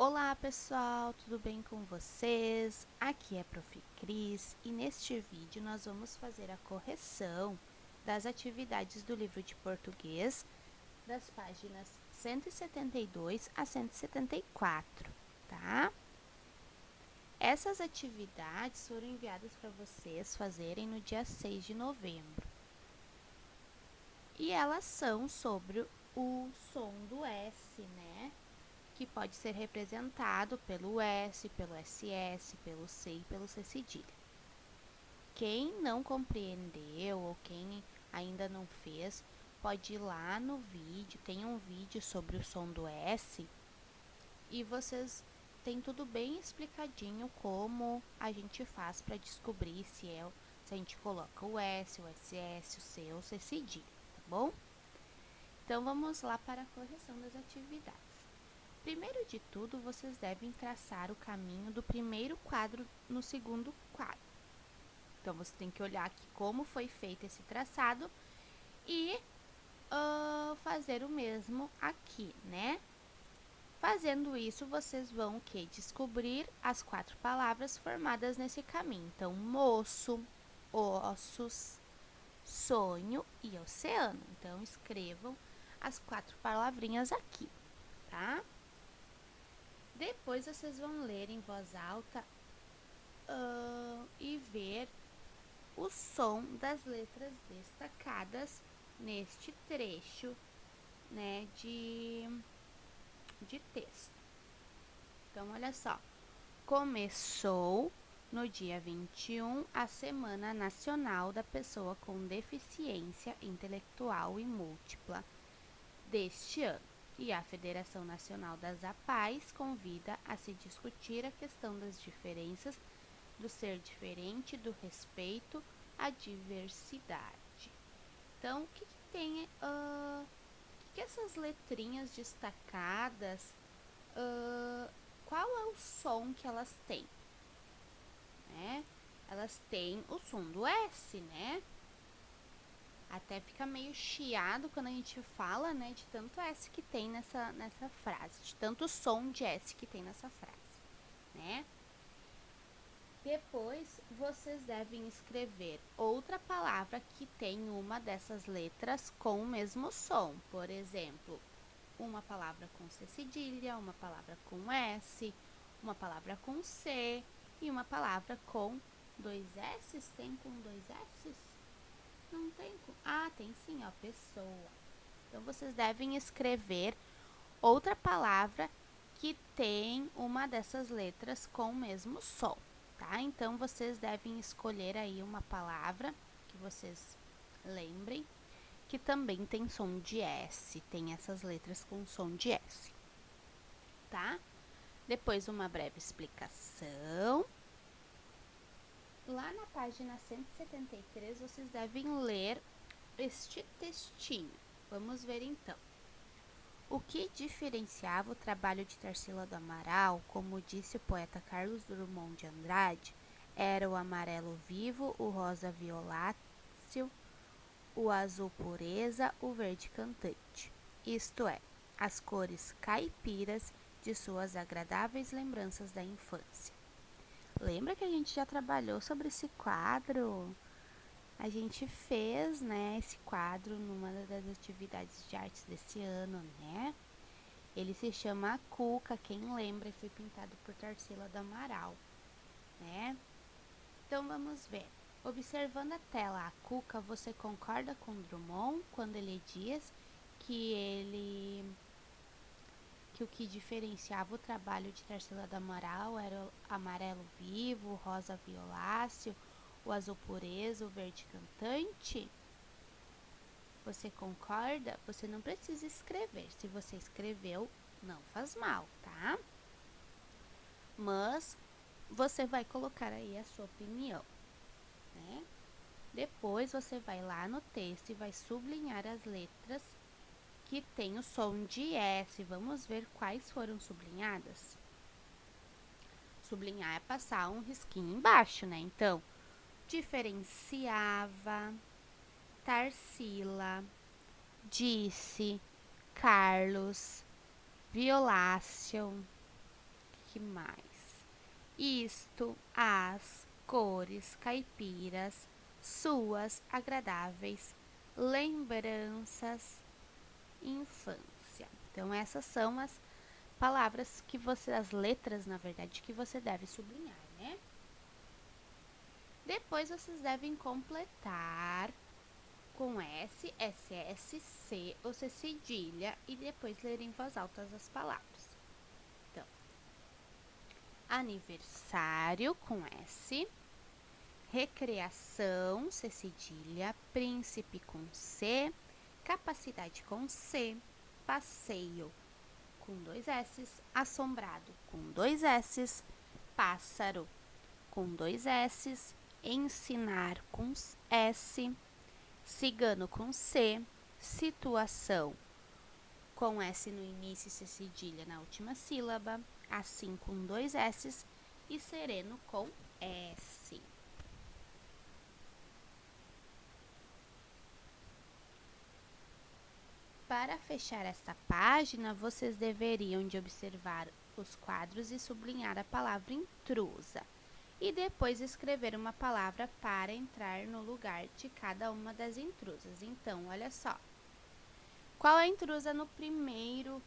Olá pessoal, tudo bem com vocês? Aqui é a Prof. Cris e neste vídeo nós vamos fazer a correção das atividades do livro de português das páginas 172 a 174, tá? Essas atividades foram enviadas para vocês fazerem no dia 6 de novembro e elas são sobre o som do S, né? Que pode ser representado pelo S, pelo SS, pelo C e pelo C cedilha. Quem não compreendeu ou quem ainda não fez, pode ir lá no vídeo, tem um vídeo sobre o som do S e vocês têm tudo bem explicadinho como a gente faz para descobrir se a gente coloca o S, o SS, o C ou o C cedilha, tá bom? Então, vamos lá para a correção das atividades. Primeiro de tudo, vocês devem traçar o caminho do primeiro quadro no segundo quadro. Então, você tem que olhar aqui como foi feito esse traçado e fazer o mesmo aqui, né? Fazendo isso, vocês vão descobrir as 4 palavras formadas nesse caminho. Então, moço, ossos, sonho e oceano. Então, escrevam as 4 palavrinhas aqui, tá? Depois, vocês vão ler em voz alta e ver o som das letras destacadas neste trecho, né, de texto. Então, olha só. Começou no dia 21 a Semana Nacional da Pessoa com Deficiência Intelectual e Múltipla deste ano. E a Federação Nacional das APAES convida a se discutir a questão das diferenças, do ser diferente, do respeito à diversidade. Então, o que tem, que essas letrinhas destacadas, qual é o som que elas têm? Né? Elas têm o som do S, né? Até fica meio chiado quando a gente fala, né, de tanto S que tem nessa frase, de tanto som de S que tem nessa frase, né? Depois, vocês devem escrever outra palavra que tem uma dessas letras com o mesmo som. Por exemplo, uma palavra com C cedilha, uma palavra com S, uma palavra com C e uma palavra com 2 S's. Tem com 2 S's? Não tem com... Ah, tem sim, ó, pessoa. Então, vocês devem escrever outra palavra que tem uma dessas letras com o mesmo som, tá? Então, vocês devem escolher aí uma palavra que vocês lembrem, que também tem som de S, tem essas letras com som de S, tá? Depois, uma breve explicação. Lá na página 173, vocês devem ler este textinho. Vamos ver então. O que diferenciava o trabalho de Tarsila do Amaral, como disse o poeta Carlos Drummond de Andrade, era o amarelo vivo, o rosa violáceo, o azul pureza, o verde cantante. Isto é, as cores caipiras de suas agradáveis lembranças da infância. Lembra que a gente já trabalhou sobre esse quadro? A gente fez, né, esse quadro numa das atividades de artes desse ano, né? Ele se chama A Cuca, quem lembra, foi pintado por Tarsila do Amaral, né? Então, vamos ver. Observando a tela A Cuca, você concorda com Drummond quando ele diz que o que diferenciava o trabalho de Tarsila do Amaral era o amarelo vivo, o rosa violáceo, o azul pureza, o verde cantante? Você concorda? Você não precisa escrever. Se você escreveu, não faz mal, tá? Mas você vai colocar aí a sua opinião, né? Depois você vai lá no texto e vai sublinhar as letras que tem o som de S. Vamos ver quais foram sublinhadas? Sublinhar é passar um risquinho embaixo, né? Então, diferenciava, Tarsila, disse, Carlos, violáceo, que mais? Isto, as, cores, caipiras, suas, agradáveis, lembranças, infância. Então, essas são as palavras que você, as letras, na verdade, que você deve sublinhar, né? Depois, vocês devem completar com S, SS, C ou C cedilha e depois ler em voz alta as palavras. Então, aniversário com S, recreação, C cedilha, príncipe com C, capacidade com C, passeio com 2 S, assombrado com 2 S, pássaro com 2 S, ensinar com S, cigano com C, situação com S no início e C cedilha na última sílaba, assim com 2 S e sereno com S. Para fechar esta página, vocês deveriam de observar os quadros e sublinhar a palavra intrusa. E depois escrever uma palavra para entrar no lugar de cada uma das intrusas. Então, olha só. Qual é a intrusa no primeiro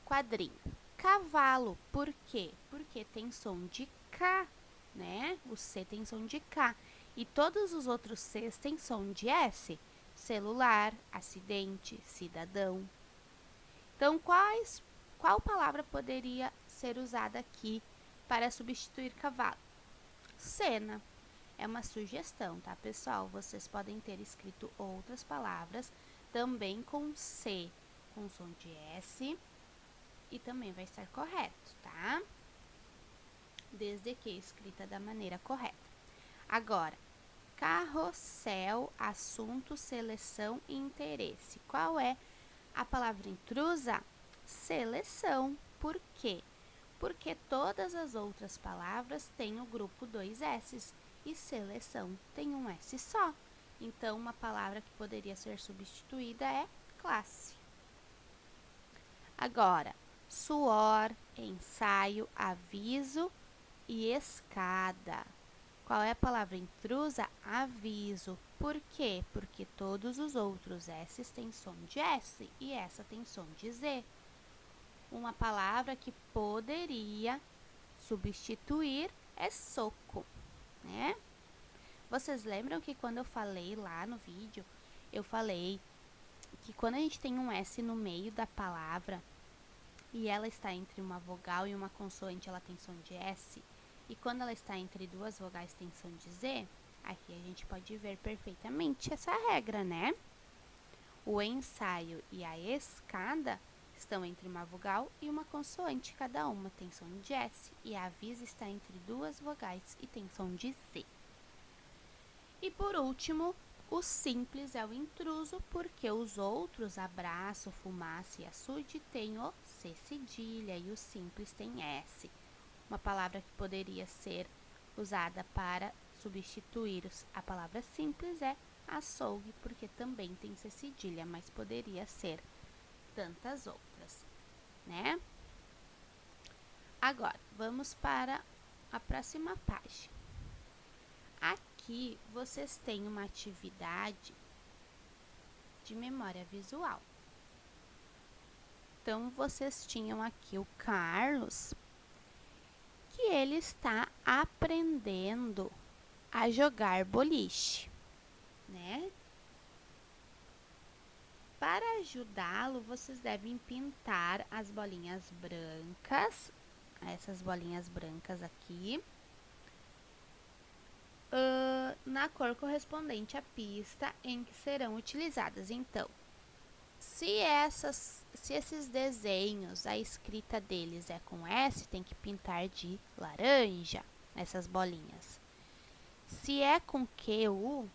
quadrinho? Cavalo. Por quê? Porque tem som de K, né? O C tem som de K. E todos os outros Cs têm som de S. Celular, acidente, cidadão. Então, qual palavra poderia ser usada aqui para substituir cavalo? Cena. É uma sugestão, tá, pessoal? Vocês podem ter escrito outras palavras também com C, com som de S, e também vai estar correto, tá? Desde que escrita da maneira correta. Agora, carrossel, assunto, seleção e interesse. Qual é a palavra intrusa? Seleção. Por quê? Porque todas as outras palavras têm o grupo 2 S's e seleção tem um S só. Então, uma palavra que poderia ser substituída é classe. Agora, suor, ensaio, aviso e escada. Qual é a palavra intrusa? Aviso. Por quê? Porque todos os outros S's têm som de S e essa tem som de Z. Uma palavra que poderia substituir é soco, né? Vocês lembram que quando eu falei lá no vídeo, eu falei que quando a gente tem um S no meio da palavra e ela está entre uma vogal e uma consoante, ela tem som de S, e quando ela está entre duas vogais tem som de Z, aqui a gente pode ver perfeitamente essa regra, né? O ensaio e a escada estão entre uma vogal e uma consoante, cada uma tem som de S, e a aviso está entre duas vogais e tem som de Z. E por último, o simples é o intruso, porque os outros, abraço, fumaça e açude, têm o C cedilha e o simples tem S. Uma palavra que poderia ser usada para substituir a palavra simples é açougue, porque também tem C cedilha, mas poderia ser tantas outras, né? Agora, vamos para a próxima página. Aqui, vocês têm uma atividade de memória visual. Então, vocês tinham aqui o Carlos, que ele está aprendendo a jogar boliche, né? Para ajudá-lo, vocês devem pintar as bolinhas brancas, essas bolinhas brancas aqui, na cor correspondente à pista em que serão utilizadas. Então, se esses desenhos, a escrita deles é com S, tem que pintar de laranja, essas bolinhas. Se é com QU,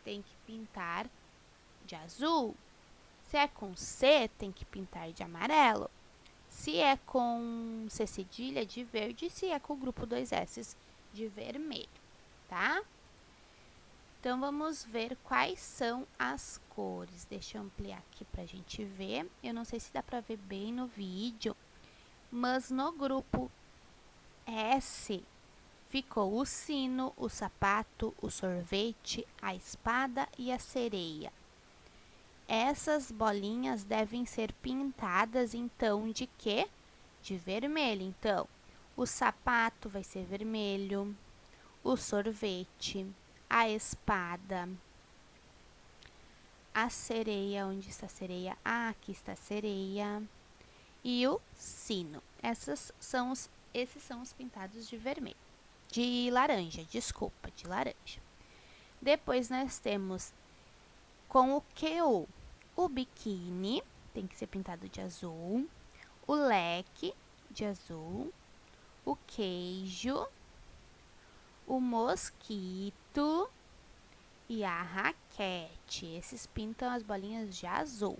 tem que pintar de azul. Se é com C, tem que pintar de amarelo. Se é com C cedilha, de verde. Se é com o grupo 2 S, de vermelho, tá? Então, vamos ver quais são as cores. Deixa eu ampliar aqui pra gente ver. Eu não sei se dá pra ver bem no vídeo, mas no grupo S ficou o sino, o sapato, o sorvete, a espada e a sereia. Essas bolinhas devem ser pintadas, então, de quê? De vermelho. Então, o sapato vai ser vermelho, o sorvete, a espada, a sereia, onde está a sereia? Ah, aqui está a sereia. E o sino. Esses são os pintados de vermelho. De laranja, desculpa, de laranja. Depois nós temos com o QU. O biquíni tem que ser pintado de azul. O leque de azul. O queijo. O mosquito e a raquete. Esses pintam as bolinhas de azul.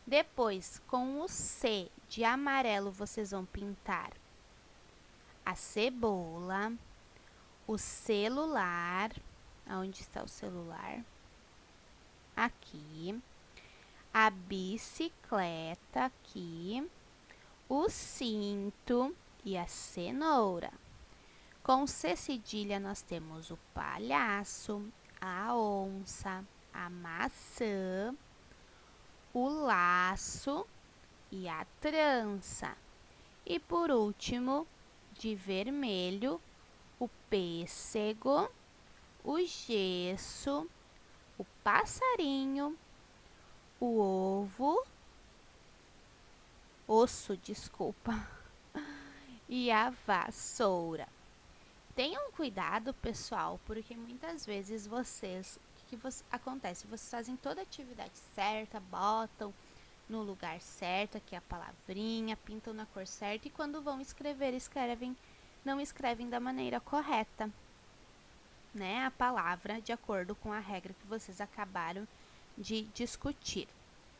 Depois, com o C de amarelo, vocês vão pintar a cebola, o celular. Aonde está o celular? Aqui. A bicicleta aqui. O cinto e a cenoura. Com C cedilha, nós temos o palhaço, a onça, a maçã, o laço e a trança. E por último, de vermelho, o pêssego, o gesso, o passarinho, o osso, desculpa, e a vassoura. Tenham cuidado, pessoal, porque muitas vezes o que acontece? Vocês fazem toda a atividade certa, botam no lugar certo, aqui a palavrinha, pintam na cor certa e quando vão escrever, não escrevem da maneira correta, né? A palavra de acordo com a regra que vocês acabaram de discutir,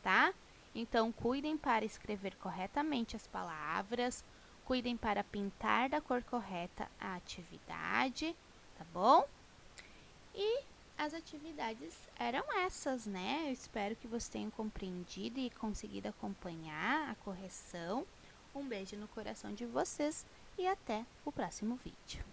tá? Então, cuidem para escrever corretamente as palavras, cuidem para pintar da cor correta a atividade, tá bom? E as atividades eram essas, né? Eu espero que vocês tenham compreendido e conseguido acompanhar a correção. Um beijo no coração de vocês e até o próximo vídeo.